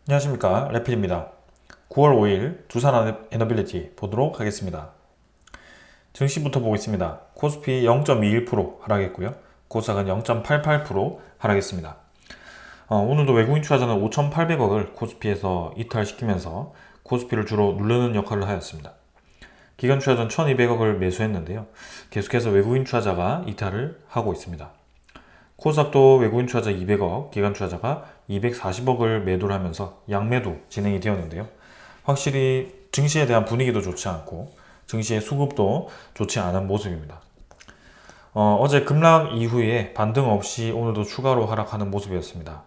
안녕하십니까, 레필입니다. 9월 5일 두산 에너빌리티 보도록 하겠습니다. 증시부터 보겠습니다. 코스피 0.21% 하락했고요. 코스닥은 0.88% 하락했습니다. 오늘도 외국인 투자자는 5,800억을 코스피에서 이탈시키면서 코스피를 주로 누르는 역할을 하였습니다. 기관 투자자는 1,200억을 매수했는데요. 계속해서 외국인 투자자가 이탈을 하고 있습니다. 코스닥도 외국인 투자자 200억, 기관 투자자가 240억을 매도를 하면서 양매도 진행이 되었는데요. 확실히 증시에 대한 분위기도 좋지 않고 증시의 수급도 좋지 않은 모습입니다. 어제 급락 이후에 반등 없이 오늘도 추가로 하락하는 모습이었습니다.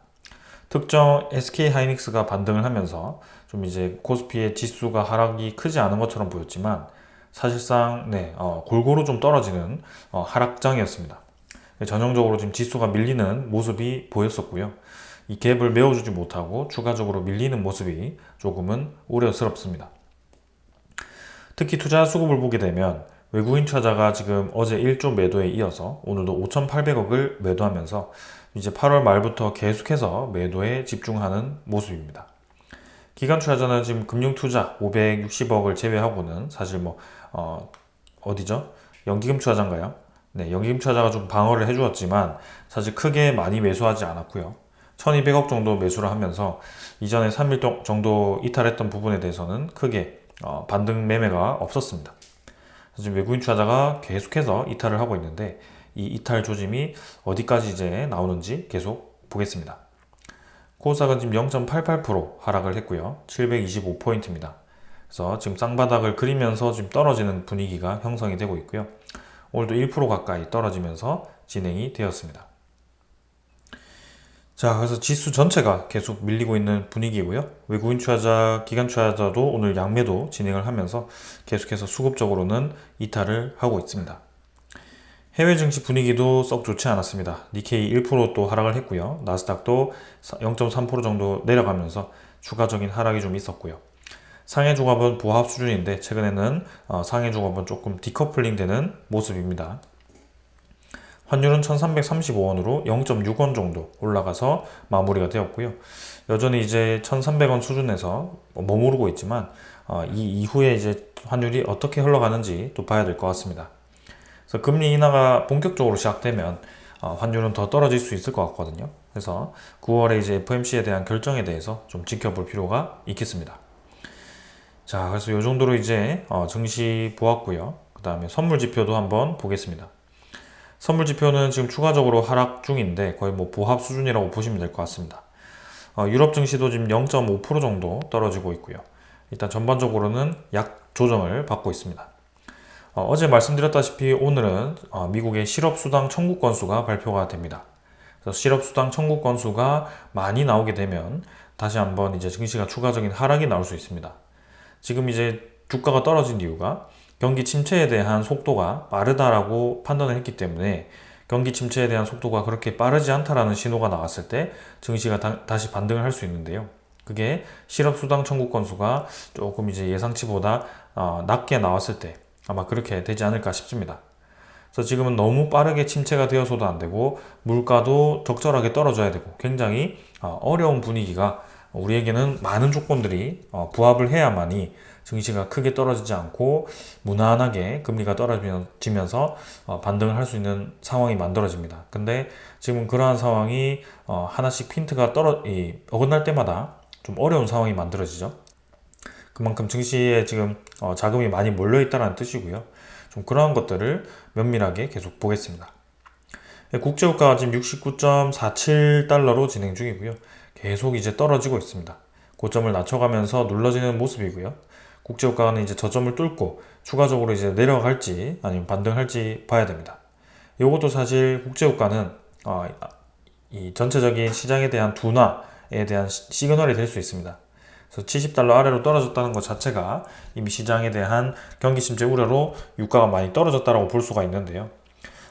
특정 SK하이닉스가 반등을 하면서 좀 이제 코스피의 지수가 하락이 크지 않은 것처럼 보였지만 사실상 골고루 좀 떨어지는 하락장이었습니다. 전형적으로 지금 지수가 밀리는 모습이 보였었고요. 이 갭을 메워주지 못하고 추가적으로 밀리는 모습이 조금은 우려스럽습니다. 특히 투자 수급을 보게 되면 외국인 투자자가 지금 어제 1조 매도에 이어서 오늘도 5,800억을 매도하면서 이제 8월 말부터 계속해서 매도에 집중하는 모습입니다. 기관 투자자는 지금 금융투자 560억을 제외하고는 사실 어디죠? 연기금 투자자인가요? 네, 연기금 투자자가 좀 방어를 해주었지만 사실 크게 많이 매수하지 않았고요. 1200억 정도 매수를 하면서 이전에 3일 정도 이탈했던 부분에 대해서는 크게 반등 매매가 없었습니다. 지금 외국인 투자자가 계속해서 이탈을 하고 있는데 이 이탈 조짐이 어디까지 이제 나오는지 계속 보겠습니다. 코스닥은 지금 0.88% 하락을 했고요. 725포인트입니다. 그래서 지금 쌍바닥을 그리면서 지금 떨어지는 분위기가 형성이 되고 있고요. 오늘도 1% 가까이 떨어지면서 진행이 되었습니다. 자, 그래서 지수 전체가 계속 밀리고 있는 분위기고요. 외국인 투자자, 기관 투자자도 오늘 양매도 진행을 하면서 계속해서 수급적으로는 이탈을 하고 있습니다. 해외 증시 분위기도 썩 좋지 않았습니다. 니케이 1%또 하락을 했고요. 나스닥도 0.3% 정도 내려가면서 추가적인 하락이 좀 있었고요. 상해 종합은 보합 수준인데 최근에는 상해 종합은 조금 디커플링 되는 모습입니다. 환율은 1335원으로 0.6원 정도 올라가서 마무리가 되었고요. 여전히 이제 1300원 수준에서 머무르고 있지만 이 이후에 이제 환율이 어떻게 흘러가는지 또 봐야 될 것 같습니다. 그래서 금리 인하가 본격적으로 시작되면 환율은 더 떨어질 수 있을 것 같거든요. 그래서 9월에 이제 FOMC에 대한 결정에 대해서 좀 지켜볼 필요가 있겠습니다. 자, 그래서 이 정도로 이제 증시 보았고요. 그 다음에 선물 지표도 한번 보겠습니다. 선물 지표는 지금 추가적으로 하락 중인데 거의 보합 수준이라고 보시면 될 것 같습니다. 유럽 증시도 지금 0.5% 정도 떨어지고 있고요. 일단 전반적으로는 약 조정을 받고 있습니다. 어제 말씀드렸다시피 오늘은 미국의 실업수당 청구 건수가 발표가 됩니다. 그래서 실업수당 청구 건수가 많이 나오게 되면 다시 한번 이제 증시가 추가적인 하락이 나올 수 있습니다. 지금 이제 주가가 떨어진 이유가 경기 침체에 대한 속도가 빠르다라고 판단을 했기 때문에 경기 침체에 대한 속도가 그렇게 빠르지 않다라는 신호가 나왔을 때 증시가 다시 반등을 할 수 있는데요. 그게 실업수당 청구 건수가 조금 이제 예상치보다 낮게 나왔을 때 아마 그렇게 되지 않을까 싶습니다. 그래서 지금은 너무 빠르게 침체가 되어서도 안 되고 물가도 적절하게 떨어져야 되고 굉장히 어려운 분위기가 우리에게는 많은 조건들이 부합을 해야만이 증시가 크게 떨어지지 않고 무난하게 금리가 떨어지면서 반등을 할 수 있는 상황이 만들어집니다. 근데 지금 그러한 상황이 하나씩 핀트가 어긋날 때마다 좀 어려운 상황이 만들어지죠. 그만큼 증시에 지금 자금이 많이 몰려 있다는 뜻이고요. 좀 그러한 것들을 면밀하게 계속 보겠습니다. 국제유가가 지금 69.47달러로 진행 중이고요. 계속 이제 떨어지고 있습니다. 고점을 낮춰가면서 눌러지는 모습이고요. 국제유가는 이제 저점을 뚫고 추가적으로 이제 내려갈지 아니면 반등할지 봐야 됩니다. 이것도 사실 국제유가는 이 전체적인 시장에 대한 둔화에 대한 시그널이 될 수 있습니다. 그래서 70달러 아래로 떨어졌다는 것 자체가 이미 시장에 대한 경기 침체 우려로 유가가 많이 떨어졌다고 볼 수가 있는데요.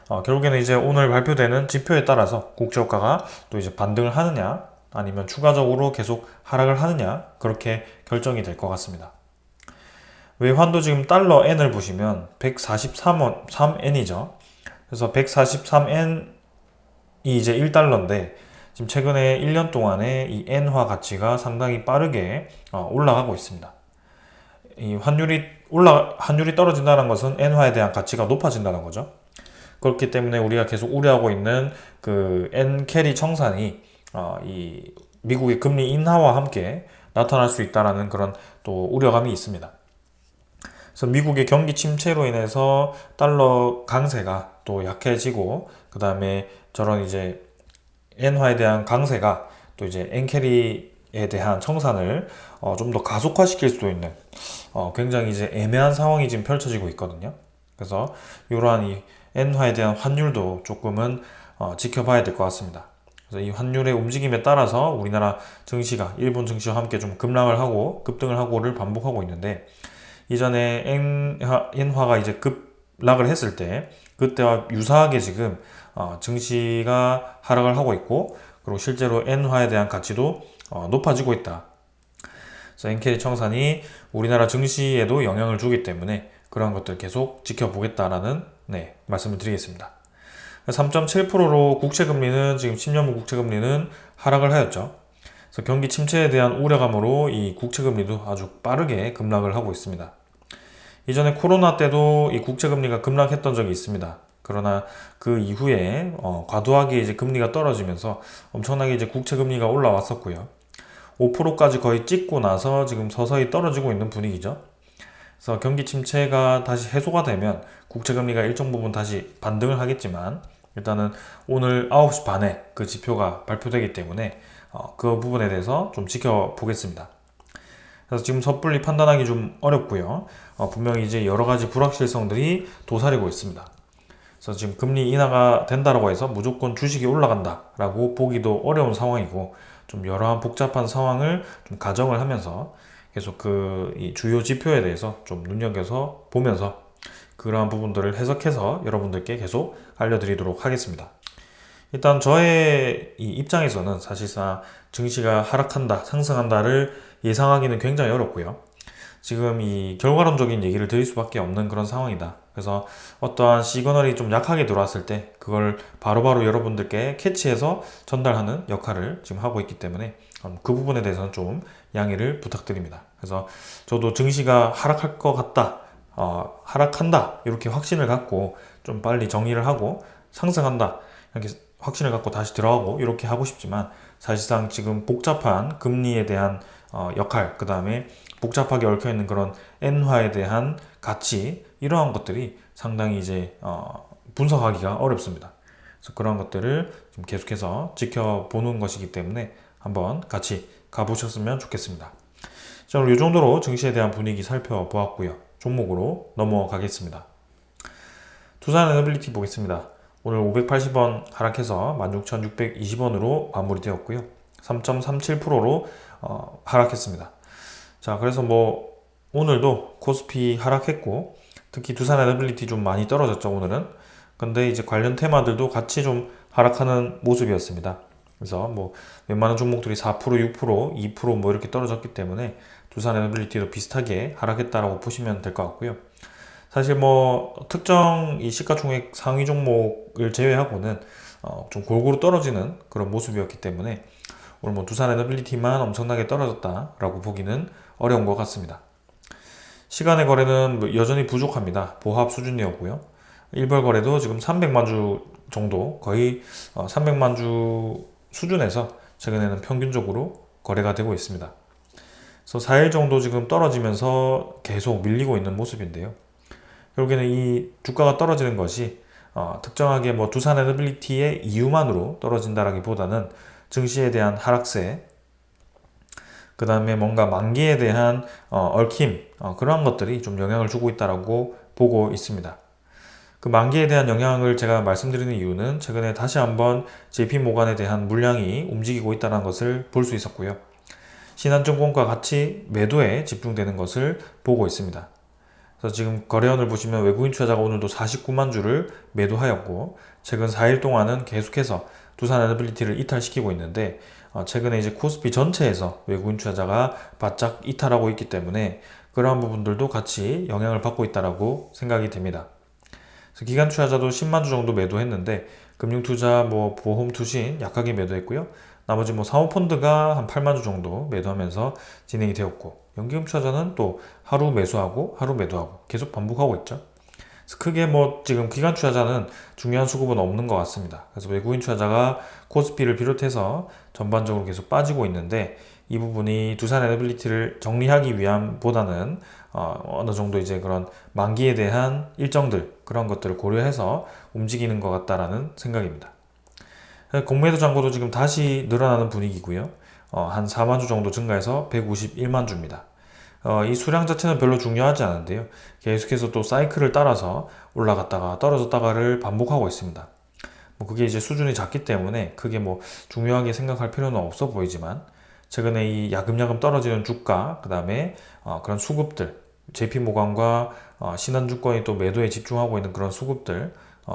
결국에는 이제 오늘 발표되는 지표에 따라서 국제유가가 또 이제 반등을 하느냐 아니면 추가적으로 계속 하락을 하느냐 그렇게 결정이 될 것 같습니다. 외환도 지금 달러 N을 보시면 143엔이죠. 그래서 143엔이 이제 1달러인데 지금 최근에 1년 동안에 이 엔화 가치가 상당히 빠르게 올라가고 있습니다. 이 환율이 떨어진다는 것은 엔화에 대한 가치가 높아진다는 거죠. 그렇기 때문에 우리가 계속 우려하고 있는 그 엔 캐리 청산이 이 미국의 금리 인하와 함께 나타날 수 있다라는 그런 또 우려감이 있습니다. 그래서 미국의 경기 침체로 인해서 달러 강세가 또 약해지고, 그 다음에 저런 이제 엔화에 대한 강세가 또 이제 엔캐리에 대한 청산을 좀 더 가속화시킬 수도 있는 굉장히 이제 애매한 상황이 지금 펼쳐지고 있거든요. 그래서 이러한 이 엔화에 대한 환율도 조금은 지켜봐야 될 것 같습니다. 그래서 이 환율의 움직임에 따라서 우리나라 증시가 일본 증시와 함께 좀 급락을 하고 급등을 하고를 반복하고 있는데, 이전에 엔화가 이제 급락을 했을 때 그때와 유사하게 지금 증시가 하락을 하고 있고, 그리고 실제로 엔화에 대한 가치도 높아지고 있다. 그래서 엔캐리 청산이 우리나라 증시에도 영향을 주기 때문에 그런 것들 계속 지켜보겠다라는 말씀을 드리겠습니다. 3.7%로 국채금리는 지금 10년물 국채금리는 하락을 하였죠. 그래서 경기 침체에 대한 우려감으로 이 국채금리도 아주 빠르게 급락을 하고 있습니다. 이전에 코로나 때도 이 국채금리가 급락했던 적이 있습니다. 그러나 그 이후에 과도하게 이제 금리가 떨어지면서 엄청나게 이제 국채금리가 올라왔었고요. 5%까지 거의 찍고 나서 지금 서서히 떨어지고 있는 분위기죠. 그래서 경기 침체가 다시 해소가 되면 국채금리가 일정 부분 다시 반등을 하겠지만, 일단은 오늘 9시 반에 그 지표가 발표되기 때문에 그 부분에 대해서 좀 지켜보겠습니다. 그래서 지금 섣불리 판단하기 좀 어렵고요. 분명히 이제 여러 가지 불확실성들이 도사리고 있습니다. 그래서 지금 금리 인하가 된다라고 해서 무조건 주식이 올라간다라고 보기도 어려운 상황이고, 좀 여러한 복잡한 상황을 좀 가정을 하면서 계속 이 주요 지표에 대해서 좀 눈여겨서 보면서 그러한 부분들을 해석해서 여러분들께 계속 알려드리도록 하겠습니다. 일단 저의 이 입장에서는 사실상 증시가 하락한다, 상승한다를 예상하기는 굉장히 어렵고요. 지금 이 결과론적인 얘기를 드릴 수밖에 없는 그런 상황이다. 그래서 어떠한 시그널이 좀 약하게 들어왔을 때 그걸 바로바로 여러분들께 캐치해서 전달하는 역할을 지금 하고 있기 때문에 그 부분에 대해서는 좀 양해를 부탁드립니다. 그래서 저도 증시가 하락할 것 같다, 하락한다 이렇게 확신을 갖고 좀 빨리 정리를 하고, 상승한다 이렇게 확신을 갖고 다시 들어가고 이렇게 하고 싶지만, 사실상 지금 복잡한 금리에 대한 역할, 그 다음에 복잡하게 얽혀있는 그런 엔화에 대한 가치, 이러한 것들이 상당히 이제 분석하기가 어렵습니다. 그래서 그런 것들을 좀 계속해서 지켜보는 것이기 때문에 한번 같이 가보셨으면 좋겠습니다. 자, 오늘 이 정도로 증시에 대한 분위기 살펴보았고요. 종목으로 넘어가겠습니다. 두산 에너빌리티 보겠습니다. 오늘 580원 하락해서 16,620원으로 마무리되었고요. 3.37%로 하락했습니다. 자, 그래서 오늘도 코스피 하락했고, 특히 두산 에너빌리티 좀 많이 떨어졌죠, 오늘은. 근데 이제 관련 테마들도 같이 좀 하락하는 모습이었습니다. 그래서 웬만한 종목들이 4%, 6%, 2% 이렇게 떨어졌기 때문에 두산 에너빌리티도 비슷하게 하락했다라고 보시면 될 것 같고요. 사실 특정 이 시가총액 상위 종목을 제외하고는 좀 골고루 떨어지는 그런 모습이었기 때문에 오늘 두산 에너빌리티만 엄청나게 떨어졌다라고 보기는 어려운 것 같습니다. 시간의 거래는 여전히 부족합니다. 보합 수준이었고요. 일벌 거래도 지금 300만 주 정도, 거의 300만 주 수준에서 최근에는 평균적으로 거래가 되고 있습니다. 그래서 4일 정도 지금 떨어지면서 계속 밀리고 있는 모습인데요. 결국에는 이 주가가 떨어지는 것이 특정하게 두산 에너빌리티의 이유만으로 떨어진다라기보다는 증시에 대한 하락세, 그 다음에 뭔가 만기에 대한 얽힘, 그러한 것들이 좀 영향을 주고 있다라고 보고 있습니다. 그 만기에 대한 영향을 제가 말씀드리는 이유는 최근에 다시 한번 JP모간에 대한 물량이 움직이고 있다는 것을 볼 수 있었고요. 신한증권과 같이 매도에 집중되는 것을 보고 있습니다. 그래서 지금 거래원을 보시면 외국인 투자자가 오늘도 49만 주를 매도하였고, 최근 4일 동안은 계속해서 두산 에너빌리티를 이탈시키고 있는데, 최근에 이제 코스피 전체에서 외국인 투자자가 바짝 이탈하고 있기 때문에 그러한 부분들도 같이 영향을 받고 있다라고 생각이 됩니다. 그래서 기관 투자자도 10만 주 정도 매도했는데, 금융투자, 보험 투신 약하게 매도했고요. 나머지 뭐 사모펀드가 한 8만 주 정도 매도하면서 진행이 되었고, 연기금 투자자는 또 하루 매수하고 하루 매도하고 계속 반복하고 있죠. 그래서 크게 뭐 지금 기관 투자자는 중요한 수급은 없는 것 같습니다. 그래서 외국인 투자자가 코스피를 비롯해서 전반적으로 계속 빠지고 있는데, 이 부분이 두산 에너빌리티를 정리하기 위함 보다는 어느 정도 이제 그런 만기에 대한 일정들, 그런 것들을 고려해서 움직이는 것 같다라는 생각입니다. 공매도 잔고도 지금 다시 늘어나는 분위기고요. 한 4만 주 정도 증가해서 151만 주입니다. 이 수량 자체는 별로 중요하지 않은데요. 계속해서 또 사이클을 따라서 올라갔다가 떨어졌다가를 반복하고 있습니다. 뭐 그게 이제 수준이 작기 때문에 크게 뭐 중요하게 생각할 필요는 없어 보이지만, 최근에 이 야금야금 떨어지는 주가, 그 다음에 그런 수급들, JP모간과 신한증권이 또 매도에 집중하고 있는 그런 수급들,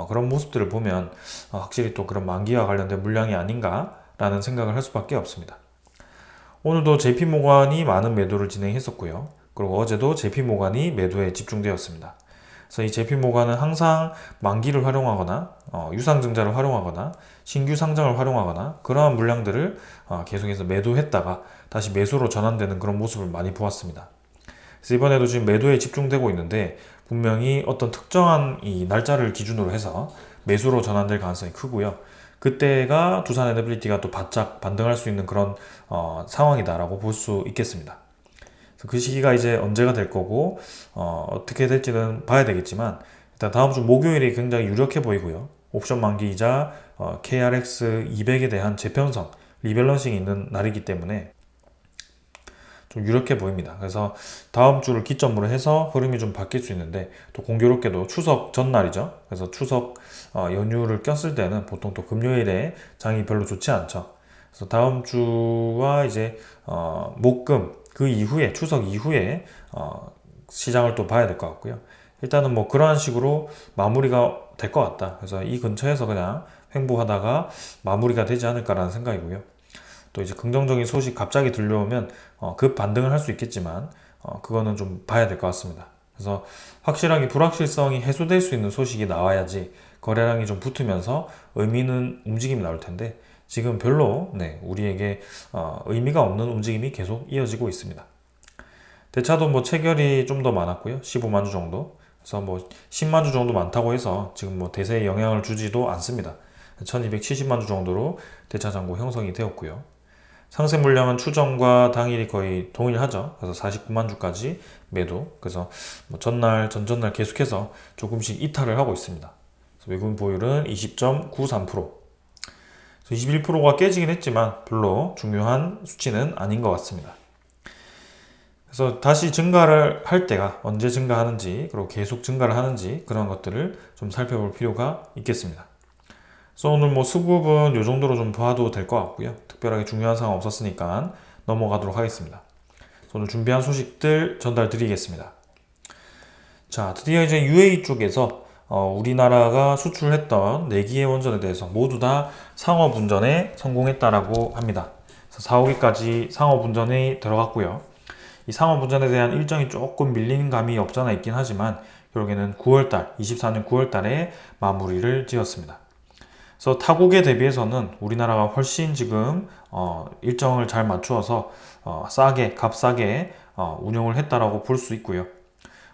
그런 모습들을 보면 확실히 또 그런 만기와 관련된 물량이 아닌가라는 생각을 할 수밖에 없습니다. 오늘도 JP모간이 많은 매도를 진행했었고요. 그리고 어제도 JP모간이 매도에 집중되었습니다. 그래서 이 JP모간은 항상 만기를 활용하거나 유상증자를 활용하거나 신규 상장을 활용하거나 그러한 물량들을 계속해서 매도했다가 다시 매수로 전환되는 그런 모습을 많이 보았습니다. 그래서 이번에도 지금 매도에 집중되고 있는데, 분명히 어떤 특정한 이 날짜를 기준으로 해서 매수로 전환될 가능성이 크고요. 그때가 두산 에너빌리티가 또 바짝 반등할 수 있는 그런 상황이다라고 볼 수 있겠습니다. 그래서 그 시기가 이제 언제가 될 거고 어떻게 될지는 봐야 되겠지만, 일단 다음 주 목요일이 굉장히 유력해 보이고요. 옵션 만기이자 KRX 200에 대한 재편성, 리밸런싱이 있는 날이기 때문에 좀 유력해 보입니다. 그래서 다음 주를 기점으로 해서 흐름이 좀 바뀔 수 있는데, 또 공교롭게도 추석 전날이죠. 그래서 추석 연휴를 꼈을 때는 보통 또 금요일에 장이 별로 좋지 않죠. 그래서 다음 주와 이제 목금 그 이후에, 추석 이후에 시장을 또 봐야 될 것 같고요. 일단은 뭐 그러한 식으로 마무리가 될 것 같다. 그래서 이 근처에서 그냥 횡보하다가 마무리가 되지 않을까라는 생각이고요. 또 이제 긍정적인 소식 갑자기 들려오면 급 반등을 할 수 있겠지만, 그거는 좀 봐야 될 것 같습니다. 그래서 확실하게 불확실성이 해소될 수 있는 소식이 나와야지 거래량이 좀 붙으면서 의미 있는 움직임이 나올 텐데, 지금 별로 우리에게 의미가 없는 움직임이 계속 이어지고 있습니다. 대차도 뭐 체결이 좀 더 많았고요. 15만 주 정도. 그래서 뭐 10만 주 정도 많다고 해서 지금 뭐 대세에 영향을 주지도 않습니다. 1270만 주 정도로 대차 잔고 형성이 되었고요. 상세 물량은 추정과 당일이 거의 동일하죠. 그래서 49만 주까지 매도. 그래서 뭐 전날, 전전날 계속해서 조금씩 이탈을 하고 있습니다. 그래서 외국인 보율은 20.93%. 21%가 깨지긴 했지만 별로 중요한 수치는 아닌 것 같습니다. 그래서 다시 증가를 할 때가 언제 증가하는지, 그리고 계속 증가를 하는지, 그런 것들을 좀 살펴볼 필요가 있겠습니다. 그래서 오늘 뭐 수급은 이 정도로 좀 봐도 될 것 같고요. 특별하게 중요한 상황 없었으니까 넘어가도록 하겠습니다. 오늘 준비한 소식들 전달 드리겠습니다. 자, 드디어 이제 UAE 쪽에서 우리나라가 수출했던 4기의 원전에 대해서 모두 다 상업운전에 성공했다라고 합니다. 그래서 4, 5기까지 상업운전이 들어갔고요. 이 상업운전에 대한 일정이 조금 밀리는 감이 없잖아 있긴 하지만, 결국에는 9월달, 24년 9월달에 마무리를 지었습니다. 그래서 타국에 대비해서는 우리나라가 훨씬 지금 일정을 잘 맞추어서 싸게, 값싸게 운영을 했다라고 볼 수 있고요.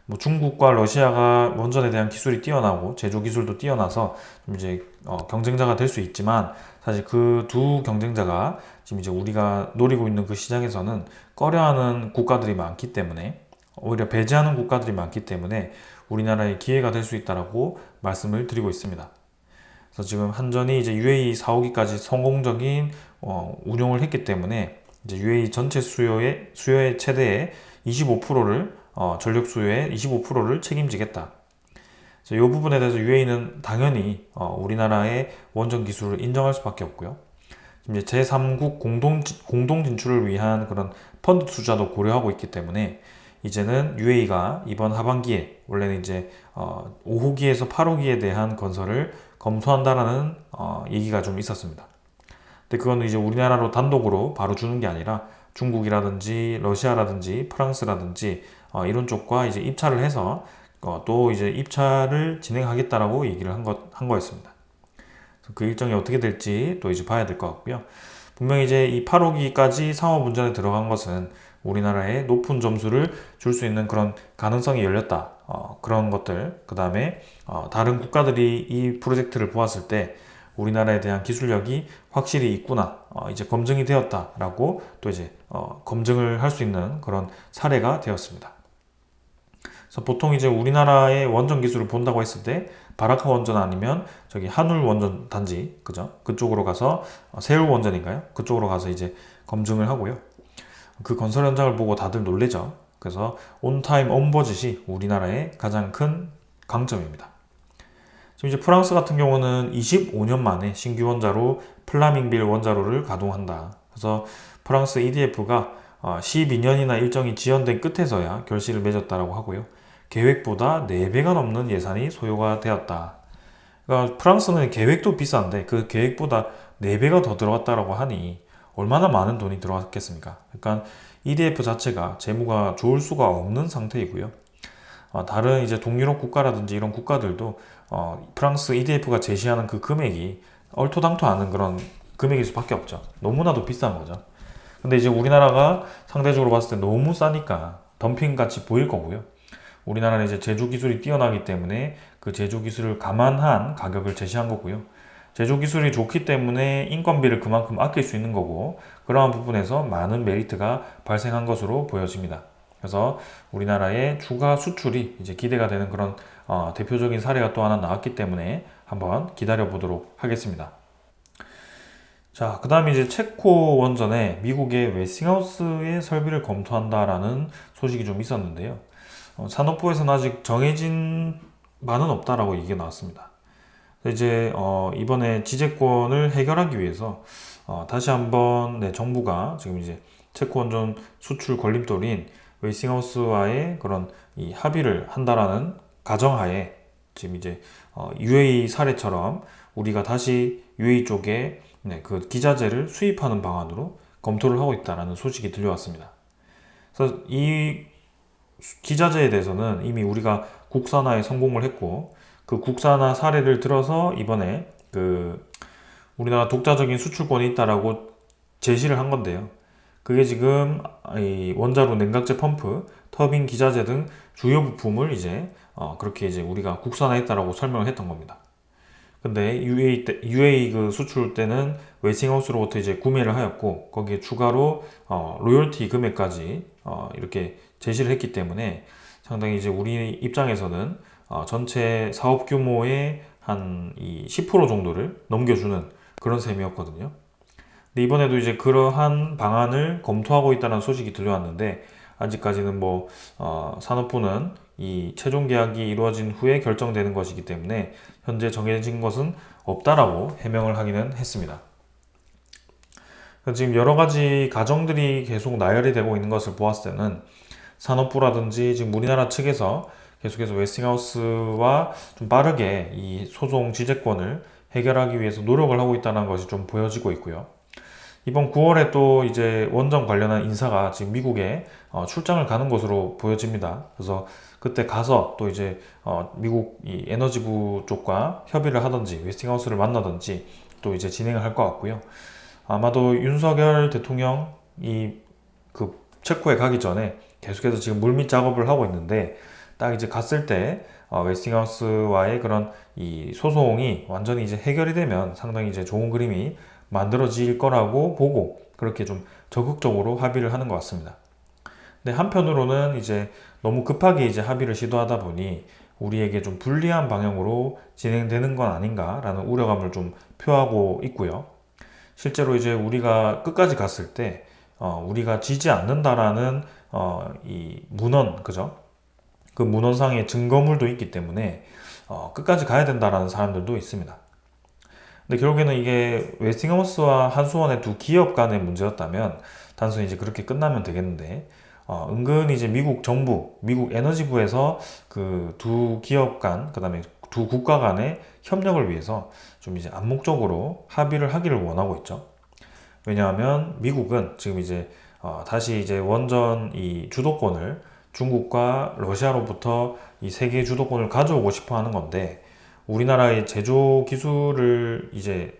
뭐 중국과 러시아가 원전에 대한 기술이 뛰어나고 제조 기술도 뛰어나서 좀 이제 경쟁자가 될 수 있지만, 사실 그 두 경쟁자가 지금 이제 우리가 노리고 있는 그 시장에서는 꺼려하는 국가들이 많기 때문에, 오히려 배제하는 국가들이 많기 때문에 우리나라의 기회가 될 수 있다라고 말씀을 드리고 있습니다. 그래서 지금 한전이 이제 UAE 4, 5기까지 성공적인 운용을 했기 때문에 이제 UAE 전체 수요의 최대의 25%를 전력 수요의 25%를 책임지겠다. 그래서 이 부분에 대해서 UAE는 당연히 우리나라의 원전 기술을 인정할 수밖에 없고요. 이제 제3국 공동 진출을 위한 그런 펀드 투자도 고려하고 있기 때문에, 이제는 UAE가 이번 하반기에, 원래는 이제 5호기에서 8호기에 대한 건설을 검토한다라는 얘기가 좀 있었습니다. 근데 그거는 이제 우리나라로 단독으로 바로 주는 게 아니라 중국이라든지 러시아라든지 프랑스라든지 이런 쪽과 이제 입찰을 해서 또 이제 입찰을 진행하겠다라고 얘기를 한 거였습니다. 그 일정이 어떻게 될지 또 이제 봐야 될 것 같고요. 분명히 이제 이 8호기까지 상업운전에 들어간 것은 우리나라에 높은 점수를 줄 수 있는 그런 가능성이 열렸다. 그런 것들. 그 다음에 다른 국가들이 이 프로젝트를 보았을 때 우리나라에 대한 기술력이 확실히 있구나. 이제 검증이 되었다라고 또 이제 검증을 할 수 있는 그런 사례가 되었습니다. 그래서 보통 이제 우리나라의 원전 기술을 본다고 했을 때 바라카 원전 아니면 저기 한울 원전 단지, 그죠? 그쪽으로 가서 세울 원전인가요? 그쪽으로 가서 이제 검증을 하고요. 그 건설 현장을 보고 다들 놀래죠. 그래서 온타임 온버짓이 우리나라의 가장 큰 강점입니다. 지금 이제 프랑스 같은 경우는 25년 만에 신규 원자로 플라밍빌 원자로를 가동한다. 그래서 프랑스 EDF가 12년이나 일정이 지연된 끝에서야 결실을 맺었다라고 하고요. 계획보다 4배가 넘는 예산이 소요가 되었다. 그러니까 프랑스는 계획도 비싼데 그 계획보다 4배가 더 들어갔다라고 하니 얼마나 많은 돈이 들어갔겠습니까? 그러니까 EDF 자체가 재무가 좋을 수가 없는 상태이고요. 다른 이제 동유럽 국가라든지 이런 국가들도 프랑스 EDF가 제시하는 그 금액이 얼토당토 않은 그런 금액일 수밖에 없죠. 너무나도 비싼 거죠. 근데 이제 우리나라가 상대적으로 봤을 때 너무 싸니까 덤핑 같이 보일 거고요. 우리나라는 이제 제조 기술이 뛰어나기 때문에 그 제조 기술을 감안한 가격을 제시한 거고요. 제조 기술이 좋기 때문에 인건비를 그만큼 아낄 수 있는 거고, 그러한 부분에서 많은 메리트가 발생한 것으로 보여집니다. 그래서 우리나라의 추가 수출이 이제 기대가 되는 그런 대표적인 사례가 또 하나 나왔기 때문에 한번 기다려 보도록 하겠습니다. 자, 그 다음에 이제 체코 원전에 미국의 웨스팅하우스의 설비를 검토한다라는 소식이 좀 있었는데요. 산업부에서는 아직 정해진 바는 없다라고 얘기가 나왔습니다. 이제 이번에 지재권을 해결하기 위해서 다시 한번 정부가 지금 이제 체코 원전 수출 걸림돌인 웨스팅하우스와의 그런 이 합의를 한다라는 가정하에 지금 이제 UAE 사례처럼 우리가 다시 UAE 쪽에 그 기자재를 수입하는 방안으로 검토를 하고 있다라는 소식이 들려왔습니다. 그래서 이 기자재에 대해서는 이미 우리가 국산화에 성공을 했고, 그 국산화 사례를 들어서 이번에 그 우리나라 독자적인 수출권이 있다라고 제시를 한 건데요. 그게 지금 이 원자로 냉각제 펌프, 터빈 기자재 등 주요 부품을 이제 그렇게 이제 우리가 국산화했다라고 설명을 했던 겁니다. 근데 UAE 그 수출 때는 웨스팅하우스로부터 이제 구매를 하였고, 거기에 추가로 로열티 금액까지 이렇게 제시를 했기 때문에 상당히 이제 우리 입장에서는 전체 사업 규모의 한 10% 정도를 넘겨주는 그런 셈이었거든요. 근데 이번에도 이제 그러한 방안을 검토하고 있다는 소식이 들려왔는데, 아직까지는 뭐 산업부는 이 최종 계약이 이루어진 후에 결정되는 것이기 때문에 현재 정해진 것은 없다라고 해명을 하기는 했습니다. 지금 여러 가지 가정들이 계속 나열이 되고 있는 것을 보았을 때는 산업부라든지 지금 우리나라 측에서 계속해서 웨스팅하우스와 좀 빠르게 이 소송 지재권을 해결하기 위해서 노력을 하고 있다는 것이 좀 보여지고 있고요. 이번 9월에 또 이제 원전 관련한 인사가 지금 미국에 출장을 가는 것으로 보여집니다. 그래서 그때 가서 또 이제 미국 이 에너지부 쪽과 협의를 하든지 웨스팅하우스를 만나든지 또 이제 진행을 할 것 같고요. 아마도 윤석열 대통령이 그 체코에 가기 전에 계속해서 지금 물밑 작업을 하고 있는데, 딱 이제 갔을 때 웨스팅하우스와의 그런 이 소송이 완전히 이제 해결이 되면 상당히 이제 좋은 그림이 만들어질 거라고 보고 그렇게 좀 적극적으로 합의를 하는 것 같습니다. 근데 한편으로는 이제 너무 급하게 이제 합의를 시도하다 보니 우리에게 좀 불리한 방향으로 진행되는 건 아닌가라는 우려감을 좀 표하고 있고요. 실제로 이제 우리가 끝까지 갔을 때 우리가 지지 않는다라는 이 문헌, 그죠? 그 문헌상의 증거물도 있기 때문에 끝까지 가야 된다라는 사람들도 있습니다. 근데 결국에는 이게 웨스팅하우스와 한수원의 두 기업 간의 문제였다면 단순히 이제 그렇게 끝나면 되겠는데, 은근히 이제 미국 정부, 미국 에너지부에서 그 두 기업 간, 그 다음에 두 국가 간의 협력을 위해서 좀 이제 암묵적으로 합의를 하기를 원하고 있죠. 왜냐하면 미국은 지금 이제 다시 이제 원전 이 주도권을 중국과 러시아로부터 이 세계 주도권을 가져오고 싶어 하는 건데, 우리나라의 제조 기술을 이제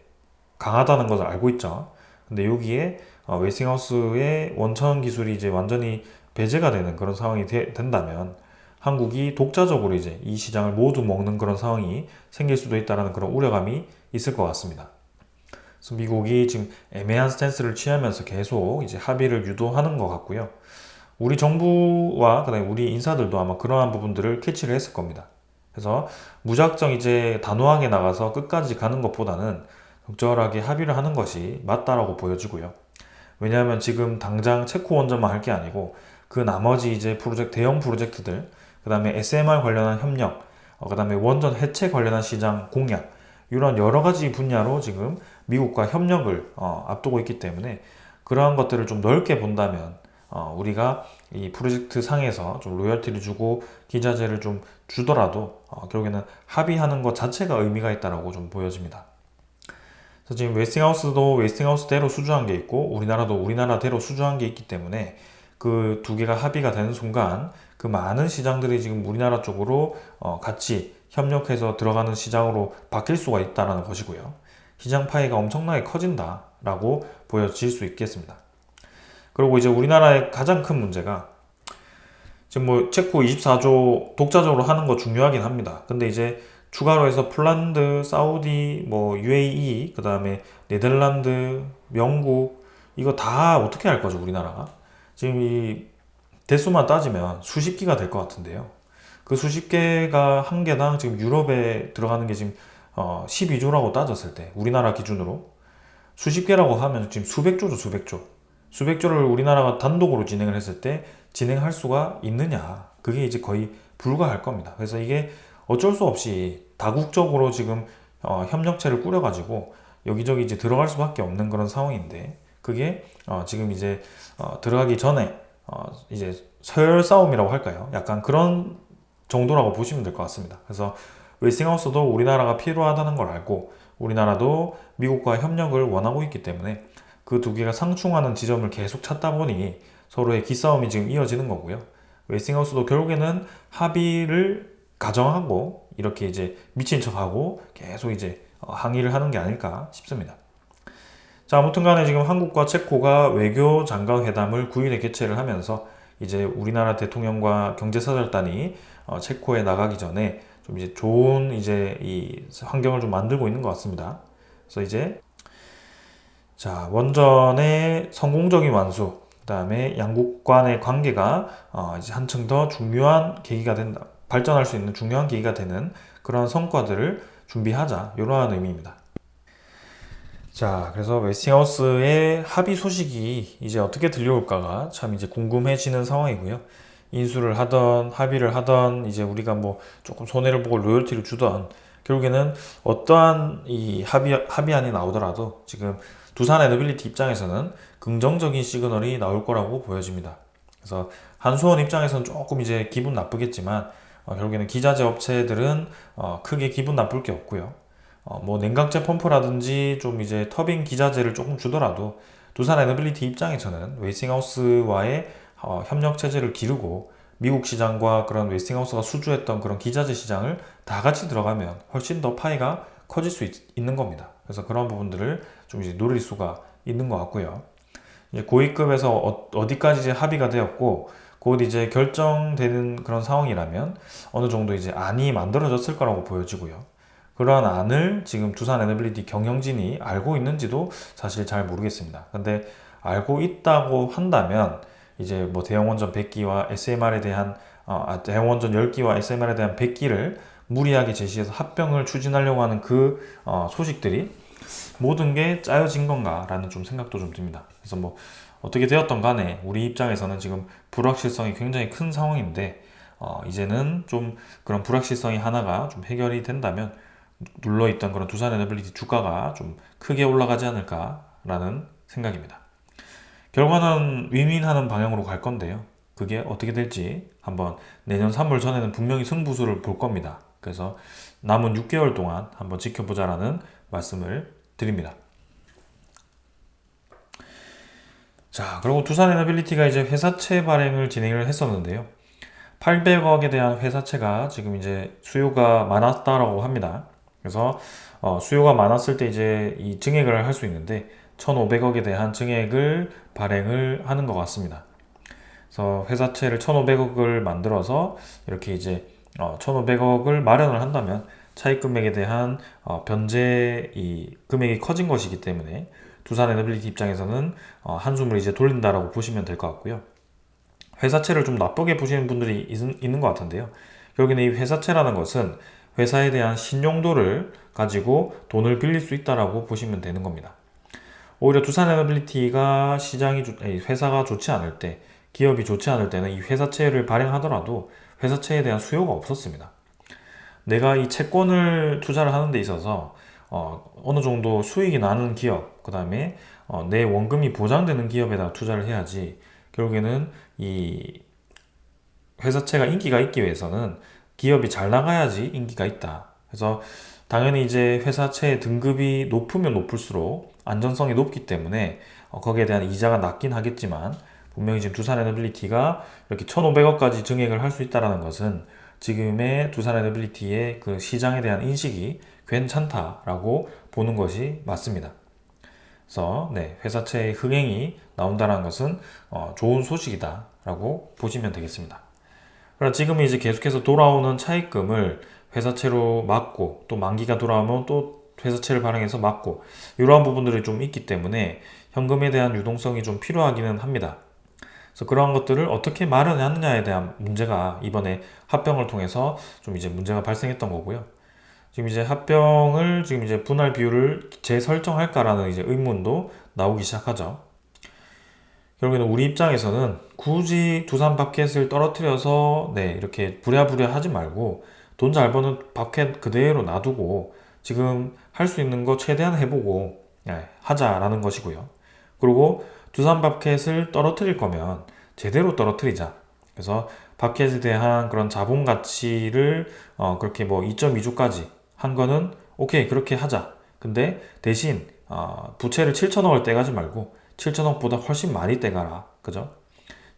강하다는 것을 알고 있죠. 근데 여기에 웨스팅하우스의 원천 기술이 이제 완전히 배제가 되는 그런 상황이 된다면 한국이 독자적으로 이제 이 시장을 모두 먹는 그런 상황이 생길 수도 있다는 그런 우려감이 있을 것 같습니다. 그래서 미국이 지금 애매한 스탠스를 취하면서 계속 이제 합의를 유도하는 것 같고요. 우리 정부와 그다음에 우리 인사들도 아마 그러한 부분들을 캐치를 했을 겁니다. 그래서 무작정 이제 단호하게 나가서 끝까지 가는 것보다는 적절하게 합의를 하는 것이 맞다라고 보여지고요. 왜냐하면 지금 당장 체코 원전만 할 게 아니고 그 나머지 이제 대형 프로젝트들, 그 다음에 SMR 관련한 협력, 그 다음에 원전 해체 관련한 시장 공략, 이런 여러 가지 분야로 지금 미국과 협력을 앞두고 있기 때문에 그러한 것들을 좀 넓게 본다면 우리가 이 프로젝트 상에서 좀 로열티를 주고 기자재를 좀 주더라도 결국에는 합의하는 것 자체가 의미가 있다라고 좀 보여집니다. 그래서 지금 웨스팅하우스도 웨스팅하우스대로 수주한 게 있고 우리나라도 우리나라대로 수주한 게 있기 때문에 그 두 개가 합의가 되는 순간 그 많은 시장들이 지금 우리나라 쪽으로 같이 협력해서 들어가는 시장으로 바뀔 수가 있다는 것이고요. 시장 파이가 엄청나게 커진다라고 보여질 수 있겠습니다. 그리고 이제 우리나라의 가장 큰 문제가 지금 뭐 체코 24조 독자적으로 하는 거 중요하긴 합니다. 근데 이제 추가로 해서 폴란드, 사우디, 뭐 UAE, 그 다음에 네덜란드, 영국 이거 다 어떻게 할 거죠, 우리나라가? 지금 이 대수만 따지면 수십 기가 될 것 같은데요. 그 수십 개가 한 개당 지금 유럽에 들어가는 게 지금 12조라고 따졌을 때 우리나라 기준으로 수십 개라고 하면 지금 수백조죠, 수백조. 수백조를 우리나라가 단독으로 진행을 했을 때 진행할 수가 있느냐? 그게 이제 거의 불가할 겁니다. 그래서 이게 어쩔 수 없이 다국적으로 지금 협력체를 꾸려가지고 여기저기 이제 들어갈 수밖에 없는 그런 상황인데 그게 지금 이제 들어가기 전에 이제 서열 싸움이라고 할까요? 약간 그런 정도라고 보시면 될 것 같습니다. 그래서 웨스팅하우스도 우리나라가 필요하다는 걸 알고 우리나라도 미국과 협력을 원하고 있기 때문에 그 두 개가 상충하는 지점을 계속 찾다 보니 서로의 기싸움이 지금 이어지는 거고요. 웨스팅하우스도 결국에는 합의를 가정하고 이렇게 이제 미친 척하고 계속 이제 항의를 하는 게 아닐까 싶습니다. 자, 아무튼 간에 지금 한국과 체코가 외교 장관 회담을 9일에 개최를 하면서 이제 우리나라 대통령과 경제사절단이 체코에 나가기 전에 좀 이제 좋은 이제 이 환경을 좀 만들고 있는 것 같습니다. 그래서 이제 자, 원전의 성공적인 완수, 그다음에 양국 간의 관계가 이제 한층 더 중요한 계기가 된다. 발전할 수 있는 중요한 계기가 되는 그런 성과들을 준비하자. 이러한 의미입니다. 자, 그래서 웨스팅하우스의 합의 소식이 이제 어떻게 들려올까가 참 이제 궁금해지는 상황이고요. 인수를 하던 합의를 하던 이제 우리가 뭐 조금 손해를 보고 로열티를 주던 결국에는 어떠한 이 합의안이 나오더라도 지금 두산 에너빌리티 입장에서는 긍정적인 시그널이 나올 거라고 보여집니다. 그래서 한수원 입장에서는 조금 이제 기분 나쁘겠지만 결국에는 기자재 업체들은 크게 기분 나쁠 게 없고요. 뭐 냉각제 펌프라든지 좀 이제 터빈 기자재를 조금 주더라도 두산 에너빌리티 입장에서는 웨스팅하우스와의 협력 체제를 기르고 미국 시장과 그런 웨스팅하우스가 수주했던 그런 기자재 시장을 다 같이 들어가면 훨씬 더 파이가 커질 수 있는 겁니다. 그래서 그런 부분들을 좀 이제 노릴 수가 있는 것 같고요. 이제 고위급에서 어디까지 이제 합의가 되었고 곧 이제 결정되는 그런 상황이라면 어느 정도 이제 안이 만들어졌을 거라고 보여지고요. 그러한 안을 지금 두산 에너빌리티 경영진이 알고 있는지도 사실 잘 모르겠습니다. 근데 알고 있다고 한다면 이제 뭐 대형원전 100기와 SMR에 대한 대형원전 10기와 SMR에 대한 100기를 무리하게 제시해서 합병을 추진하려고 하는 그 소식들이 모든 게 짜여진 건가라는 좀 생각도 좀 듭니다. 그래서 뭐 어떻게 되었던 간에 우리 입장에서는 지금 불확실성이 굉장히 큰 상황인데 이제는 좀 그런 불확실성이 하나가 좀 해결이 된다면 눌러있던 그런 두산 에너빌리티 주가가 좀 크게 올라가지 않을까라는 생각입니다. 결과는 윈윈하는 방향으로 갈 건데요. 그게 어떻게 될지 한번 내년 3월 전에는 분명히 승부수를 볼 겁니다. 그래서 남은 6개월 동안 한번 지켜보자라는 말씀을 드립니다. 자, 그리고 두산 에너빌리티가 이제 회사채 발행을 진행을 했었는데요. 800억에 대한 회사채가 지금 이제 수요가 많았다라고 합니다. 그래서 수요가 많았을 때 이제 이 증액을 할 수 있는데 1,500억에 대한 증액을 발행을 하는 것 같습니다. 그래서 회사채를 1,500억을 만들어서 이렇게 이제 1,500억을 마련을 한다면 차입 금액에 대한 변제 이 금액이 커진 것이기 때문에 두산에너빌리티 입장에서는 한숨을 이제 돌린다라고 보시면 될 것 같고요. 회사채를 좀 나쁘게 보시는 분들이 있는 것 같은데요. 결국에는 이 회사채라는 것은 회사에 대한 신용도를 가지고 돈을 빌릴 수 있다라고 보시면 되는 겁니다. 오히려 두산에너빌리티가 회사가 좋지 않을 때, 기업이 좋지 않을 때는 이 회사채를 발행하더라도 회사채에 대한 수요가 없었습니다. 내가 이 채권을 투자를 하는 데 있어서 어느 정도 수익이 나는 기업, 그 다음에 내 원금이 보장되는 기업에다 투자를 해야지. 결국에는 이 회사채가 인기가 있기 위해서는 기업이 잘 나가야지 인기가 있다. 그래서 당연히 이제 회사채의 등급이 높으면 높을수록 안전성이 높기 때문에 거기에 대한 이자가 낮긴 하겠지만, 분명히 지금 두산에너빌리티가 이렇게 1,500억까지 증액을 할 수 있다는 것은 지금의 두산에너빌리티의 그 시장에 대한 인식이 괜찮다라고 보는 것이 맞습니다. 그래서 회사채의 흥행이 나온다는 것은 좋은 소식이다라고 보시면 되겠습니다. 그럼 지금 이제 계속해서 돌아오는 차입금을 회사채로 막고, 또 만기가 돌아오면 또 회사채를 발행해서 막고, 이러한 부분들이 좀 있기 때문에 현금에 대한 유동성이 좀 필요하기는 합니다. 그래서 그러한 것들을 어떻게 마련하느냐에 대한 문제가 이번에 합병을 통해서 좀 이제 문제가 발생했던 거고요. 지금 이제 합병을 지금 이제 분할 비율을 재설정할까라는 이제 의문도 나오기 시작하죠. 결국에는 우리 입장에서는 굳이 두산 밥켓을 떨어뜨려서 이렇게 부랴부랴 하지 말고 돈 잘 버는 밥켓 그대로 놔두고 지금 할 수 있는 거 최대한 해보고 하자라는 것이고요. 그리고 두산 밥켓을 떨어뜨릴 거면 제대로 떨어뜨리자. 그래서 밥켓에 대한 그런 자본 가치를 그렇게 뭐 2.2조까지 한 거는 오케이, 그렇게 하자. 근데 대신 부채를 7천억을 떼가지 말고 7천억보다 훨씬 많이 떼가라. 그죠?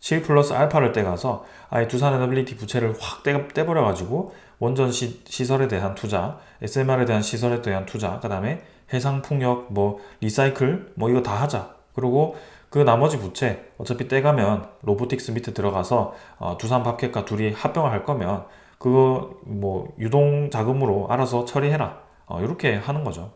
7 플러스 알파를 떼가서 아예 두산에너빌리티 부채를 확 떼버려가지고 원전 시설에 대한 투자, SMR에 대한 시설에 대한 투자, 그 다음에 해상풍력, 뭐 리사이클, 뭐 이거 다 하자. 그리고 그 나머지 부채 어차피 떼가면 로보틱스 밑에 들어가서 두산 밥켓과 둘이 합병을 할 거면 그거 뭐 유동 자금으로 알아서 처리해라. 이렇게 하는 거죠.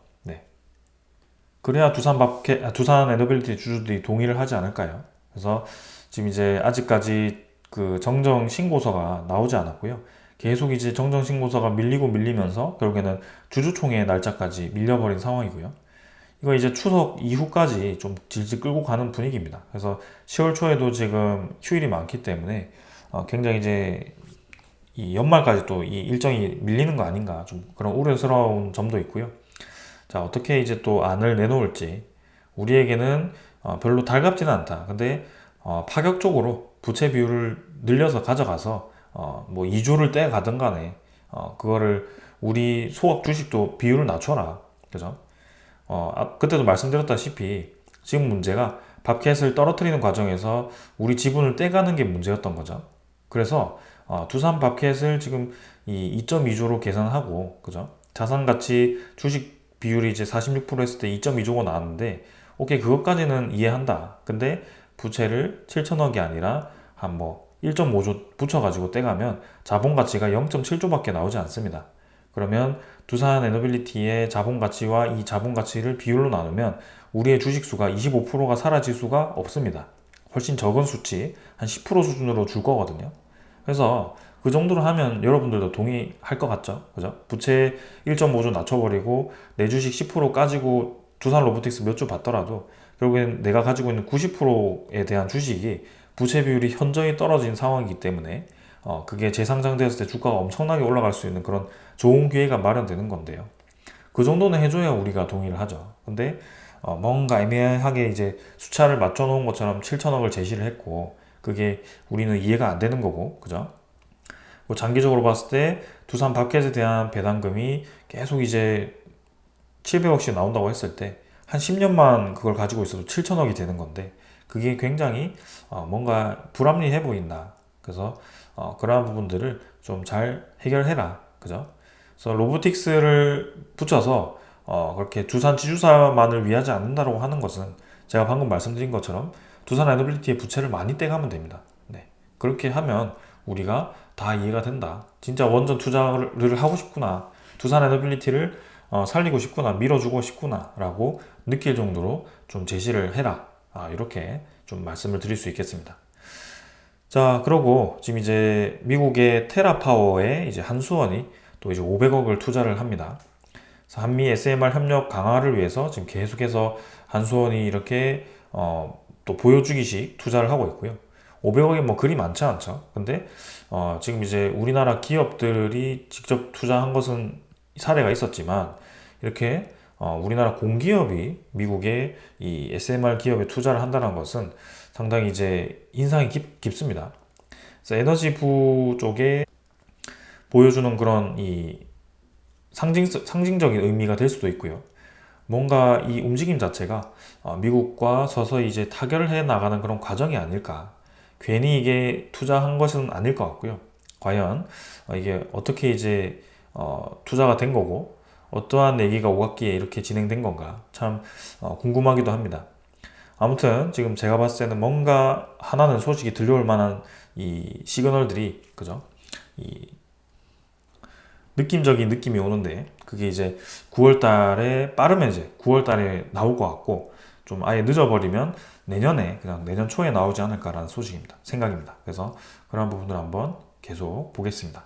그래야 두산 에너빌리티 주주들이 동의를 하지 않을까요? 그래서 지금 이제 아직까지 그 정정 신고서가 나오지 않았고요. 계속 이제 정정 신고서가 밀리고 밀리면서 결국에는 주주총회 날짜까지 밀려버린 상황이고요. 이거 이제 추석 이후까지 좀 질질 끌고 가는 분위기입니다. 그래서 10월 초에도 지금 휴일이 많기 때문에 굉장히 이제 이 연말까지 또 이 일정이 밀리는 거 아닌가, 좀 그런 우려스러운 점도 있고요. 자, 어떻게 이제 또 안을 내놓을지. 우리에게는 별로 달갑지는 않다. 근데 파격적으로 부채 비율을 늘려서 가져가서 뭐 2조를 떼 가든 간에 그거를 우리 소액 주식도 비율을 낮춰라. 그죠? 그때도 말씀드렸다시피 지금 문제가 밥켓을 떨어뜨리는 과정에서 우리 지분을 떼가는 게 문제였던 거죠. 그래서 두산 밥켓을 지금 이 2.2조로 계산하고, 그죠? 자산가치 주식 비율이 이제 46% 했을 때 2.2조가 나왔는데, 오케이, 그것까지는 이해한다. 근데 부채를 7천억이 아니라 한 뭐 1.5조 붙여가지고 떼가면 자본 가치가 0.7조밖에 나오지 않습니다. 그러면 두산 에너빌리티의 자본 가치와 이 자본 가치를 비율로 나누면 우리의 주식 수가 25%가 사라질 수가 없습니다. 훨씬 적은 수치, 한 10% 수준으로 줄 거거든요. 그래서 그 정도로 하면 여러분들도 동의할 것 같죠? 그죠? 부채 1.5조 낮춰버리고 내 주식 10% 까지고 두산 로보틱스 몇 조 받더라도 결국엔 내가 가지고 있는 90%에 대한 주식이 부채 비율이 현저히 떨어진 상황이기 때문에 그게 재상장되었을 때 주가가 엄청나게 올라갈 수 있는 그런 좋은 기회가 마련되는 건데요. 그 정도는 해줘야 우리가 동의를 하죠. 근데 뭔가 애매하게 이제 숫자를 맞춰 놓은 것처럼 7천억을 제시를 했고, 그게 우리는 이해가 안 되는 거고, 그죠? 뭐 장기적으로 봤을 때 두산 밥켓에 대한 배당금이 계속 이제 700억씩 나온다고 했을 때 한 10년만 그걸 가지고 있어도 7천억이 되는 건데, 그게 굉장히 뭔가 불합리해 보인다. 그래서 그러한 부분들을 좀 잘 해결해라. 그죠? 그래서 로보틱스를 붙여서 그렇게 두산 지주사만을 위하지 않는다라고 하는 것은 제가 방금 말씀드린 것처럼 두산 에너빌리티의 부채를 많이 떼가면 됩니다. 네. 그렇게 하면 우리가 다 이해가 된다. 진짜 원전 투자를 하고 싶구나. 두산 에너빌리티를 살리고 싶구나. 밀어주고 싶구나. 라고 느낄 정도로 좀 제시를 해라. 이렇게 좀 말씀을 드릴 수 있겠습니다. 자, 그러고 지금 이제 미국의 테라파워에 이제 한수원이 또 이제 500억을 투자를 합니다. 그래서 한미 SMR 협력 강화를 위해서 지금 계속해서 한수원이 이렇게 또 보여주기식 투자를 하고 있고요. 500억이 뭐 그리 많지 않죠. 근데 지금 이제 우리나라 기업들이 직접 투자한 것은 사례가 있었지만 이렇게 우리나라 공기업이 미국의 이 SMR 기업에 투자를 한다는 것은 상당히 이제 인상이 깊습니다. 그래서 에너지부 쪽에 보여주는 그런 이 상징적인 의미가 될 수도 있고요. 뭔가 이 움직임 자체가 미국과 서서히 이제 타결해 나가는 그런 과정이 아닐까. 괜히 이게 투자한 것은 아닐 것 같고요. 과연 이게 어떻게 이제 투자가 된 거고 어떠한 얘기가 오갔기에 이렇게 진행된 건가 참 궁금하기도 합니다. 아무튼 지금 제가 봤을 때는 뭔가 하나는 소식이 들려올 만한 이 시그널들이 그죠? 이 느낌적인 느낌이 오는데 그게 이제 9월 달에 빠르면 이제 9월 달에 나올 것 같고 좀 아예 늦어버리면 내년에 그냥 내년 초에 나오지 않을까라는 소식입니다. 생각입니다. 그래서 그런 부분들 한번 계속 보겠습니다.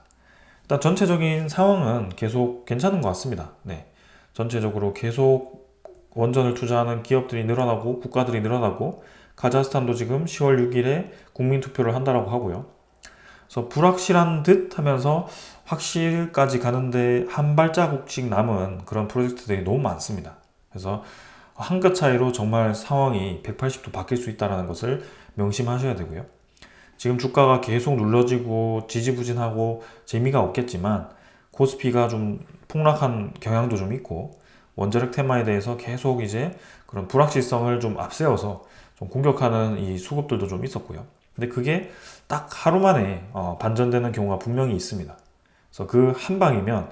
일단 전체적인 상황은 계속 괜찮은 것 같습니다. 네. 전체적으로 계속 원전을 투자하는 기업들이 늘어나고 국가들이 늘어나고 카자흐스탄도 지금 10월 6일에 국민투표를 한다라고 하고요. 그래서 불확실한 듯 하면서 확실까지 가는데 한 발자국씩 남은 그런 프로젝트들이 너무 많습니다. 그래서 한 끗 차이로 정말 상황이 180도 바뀔 수 있다는 것을 명심하셔야 되고요. 지금 주가가 계속 눌러지고 지지부진하고 재미가 없겠지만 코스피가 좀 폭락한 경향도 좀 있고 원자력 테마에 대해서 계속 이제 그런 불확실성을 좀 앞세워서 좀 공격하는 이 수급들도 좀 있었고요. 근데 그게 딱 하루 만에 반전되는 경우가 분명히 있습니다. 그래서 그 한 방이면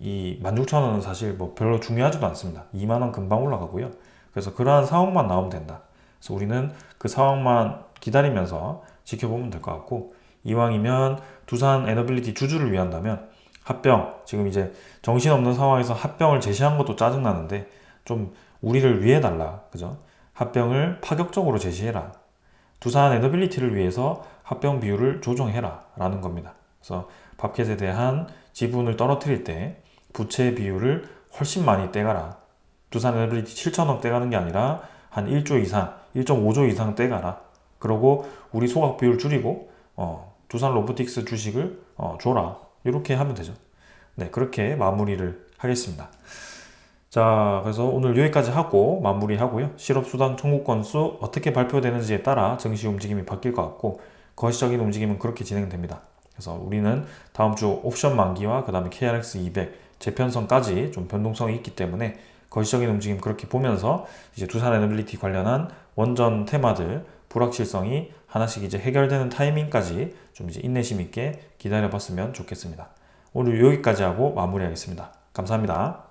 이 16,000원은 사실 뭐 별로 중요하지도 않습니다. 2만원 금방 올라가고요. 그래서 그러한 상황만 나오면 된다. 그래서 우리는 그 상황만 기다리면서 지켜보면 될 것 같고 이왕이면 두산 에너빌리티 주주를 위한다면 합병 지금 이제 정신없는 상황에서 합병을 제시한 것도 짜증나는데 좀 우리를 위해 달라. 그죠? 합병을 파격적으로 제시해라. 두산 에너빌리티를 위해서 합병 비율을 조정해라 라는 겁니다. 그래서 팝켓에 대한 지분을 떨어뜨릴 때 부채 비율을 훨씬 많이 떼가라. 두산 에너빌리티 7천억 떼가는 게 아니라 한 1조 이상, 1.5조 이상 떼가라. 그러고 우리 소각 비율 줄이고 두산 로보틱스 주식을 줘라. 이렇게 하면 되죠. 네, 그렇게 마무리를 하겠습니다. 자, 그래서 오늘 여기까지 하고 마무리하고요. 실업수당 청구 건수 어떻게 발표되는지에 따라 증시 움직임이 바뀔 것 같고 거시적인 움직임은 그렇게 진행됩니다. 그래서 우리는 다음 주 옵션 만기와 그 다음에 KRX 200 재편성까지 좀 변동성이 있기 때문에 거시적인 움직임 그렇게 보면서 이제 두산 에너빌리티 관련한 원전 테마들 불확실성이 하나씩 이제 해결되는 타이밍까지 좀 이제 인내심 있게 기다려 봤으면 좋겠습니다. 오늘 여기까지 하고 마무리하겠습니다. 감사합니다.